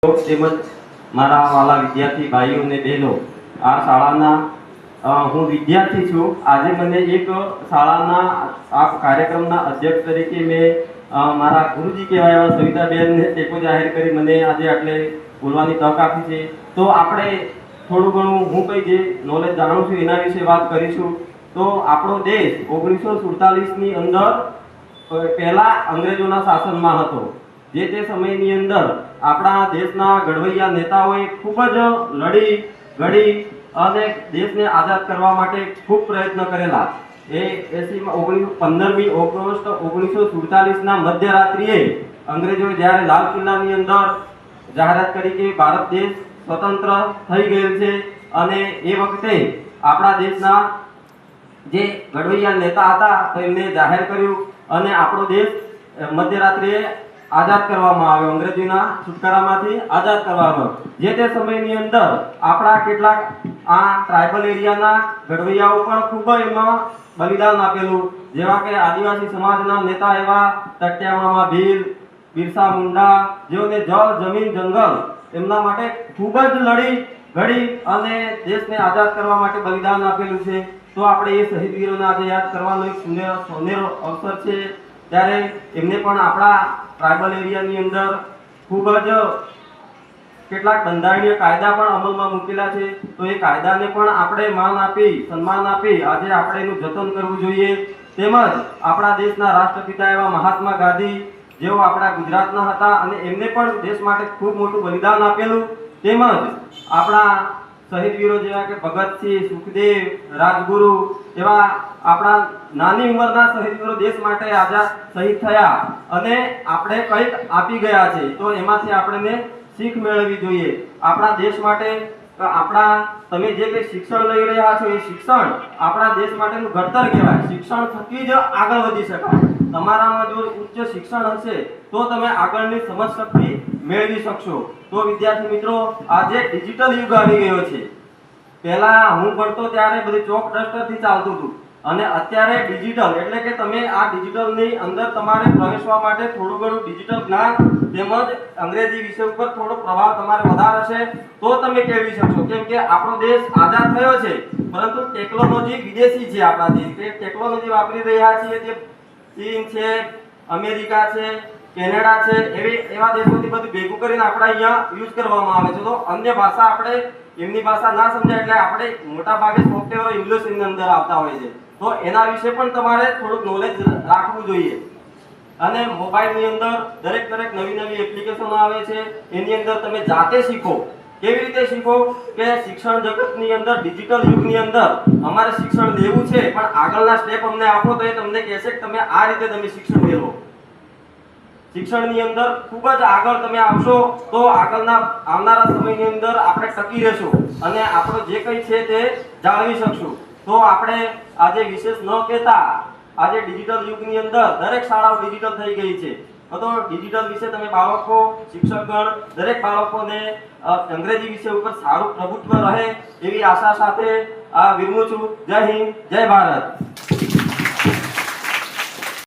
તેમજ મારા વાલા વિદ્યાર્થી ભાઈઓ અને બહેનો, આ શાળાના હું વિદ્યાર્થી છું। આજે મને એક શાળાના આ કાર્યક્રમના અધ્યક્ષ તરીકે મેં મારા ગુરુજી કહેવાય એવા સવિતાબેનને ટેકો જાહેર કરી મને આજે આટલે બોલવાની તક આપી છે। તો આપણે થોડું ઘણું હું કંઈ જે નોલેજ જાણું છું એના વિશે વાત કરીશું। તો આપણો દેશ 1947ની અંદર પહેલા અંગ્રેજોના શાસનમાં હતો। જે તે સમયની અંદર આપણા દેશના ઘડવૈયા નેતાઓએ ખૂબ જ લડી ઘડી અને દેશને આઝાદ કરવા માટે ખૂબ પ્રયત્ન કરેલા। એ 15મી ઓગસ્ટ 1947ના મધ્યરાત્રિએ અંગ્રેજોએ જ્યારે લાલ કિલ્લાની અંદર જાહેરાત કરી કે ભારત દેશ સ્વતંત્ર થઈ ગયેલ છે, અને એ વખતે આપણા દેશના જે ઘડવૈયા નેતા હતા તો એમને જાહેર કર્યું અને આપણો દેશ મધ્યરાત્રિએ આઝાદ કરવામાં આવ્યો, અંગ્રેજીના છુટકારામાંથી આઝાદ કરવામાં। જે તે સમયની અંદર આપણા કેટલાક આ ટ્રાઇબલ એરિયાના ઘડવૈયાઓ પણ ખૂબ એમાં બલિદાન આપેલું, જેવા કે આદિવાસી સમાજના નેતા એવા ટટ્યા મામા ભીલ, બિરસા મુંડા, જેઓને જળ જમીન જંગલ એમના માટે ખૂબ જ લડી ઘડી અને દેશને આઝાદ કરવા માટે બલિદાન આપેલું છે। તો આપણે એ શહીદ વીરોને આજે યાદ કરવાનો એક સોનેરો અવસર છે। ત્યારે એમને પણ આપણા ટ્રાઇબલ એરિયાની અંદર ખૂબ જ કેટલાક બંધારણીય કાયદા પણ અમલમાં મૂકેલા છે। તો એ કાયદાને પણ આપણે માન આપી સન્માન આપી આજે આપણે એનું જતન કરવું જોઈએ। તેમજ આપણા દેશના રાષ્ટ્રપિતા એવા મહાત્મા ગાંધી, જેઓ આપણા ગુજરાતના હતા અને એમને પણ દેશ માટે ખૂબ મોટું બલિદાન આપેલું। તેમજ આપણા શહીદ વીરો જેવા કે ભગતસિંહ, સુખદેવ, રાજગુરુ એવા આપણા નાની ઉંમરના શહીદ વીરો દેશ માટે આઝાદ શહીદ થયા અને આપણે કંઈક આપી ગયા છે। તો એમાંથી આપણને શીખ મેળવવી જોઈએ। આપણા દેશ માટે આપણા તમે જે કંઈ શિક્ષણ લઈ રહ્યા છો એ શિક્ષણ આપણા દેશ માટેનું ઘડતર કહેવાય। શિક્ષણ થકી જ આગળ વધી શકાય। તમારામાં જો ઉચ્ચ શિક્ષણ હશે તો તમે આગળની સમજ શક્તિ મેળવી શકશો। તો વિદ્યાર્થી મિત્રો, આજે ડિજિટલ યુગ આવી ગયો છે। પહેલા હું ભણતો ત્યારે બધી ચોક ડસ્ટરથી ચાલતું હતું અને અત્યારે ડિજિટલ એટલે કે તમે આ ડિજિટલની અંદર તમારે પ્રવેશવા માટે થોડું ઘણું ડિજિટલ જ્ઞાન તેમજ અંગ્રેજી વિષય ઉપર થોડો પ્રભાવ તમારે વધારે હશે તો તમે કેળવી શકશો। કેમ કે આપણો દેશ આઝાદ થયો છે, પરંતુ ટેકનોલોજી વિદેશી છે। આપણાથી તે ટેકનોલોજી વાપરી રહ્યા છીએ જે ચીન છે, અમેરિકા છે, કેનેડા છે, એવા દેશોથી બધું ભેગું કરીને આપણે અહીંયા યુઝ કરવામાં આવે છે। તો અન્ય ભાષા આપણે એમની ભાષા ના સમજાય એટલે આપણે મોટા ભાગે સોફ્ટવેર ઇંગ્લિશની અંદર આવતા હોય છે। તો એના વિશે પણ તમારે થોડુંક નોલેજ રાખવું જોઈએ। અને મોબાઈલની અંદર દરેક નવી એપ્લિકેશનો આવે છે, એની અંદર તમે જાતે શીખો। કેવી રીતે શીખો કે શિક્ષણ જગતની અંદર ડિજિટલ યુગની અંદર અમારે શિક્ષણ લેવું છે, પણ આગળના સ્ટેપ અમને આપો તો એ તમને કહેશે કે તમે આ રીતે તમે શિક્ષણ મેળવો। શિક્ષણની અંદર ખૂબ જ આગળ તમે આવશો તો આવનારા સમયની અંદર આપણે ટકી રહેશું અને આપણો જે કંઈ છે તે જાળવી શકશું। તો આપણે આજે વિશેષ ન કહેતા આજે ડિજિટલ યુગની અંદર દરેક શાળાઓ ડિજિટલ થઈ ગઈ છે। તો ડિજિટલ વિશે તમે બાળકો, શિક્ષકગણ દરેક બાળકોને અંગ્રેજી વિષય ઉપર સારું પ્રભુત્વ રહે એવી આશા સાથે વિરમું છું। જય હિન્દ, જય ભારત।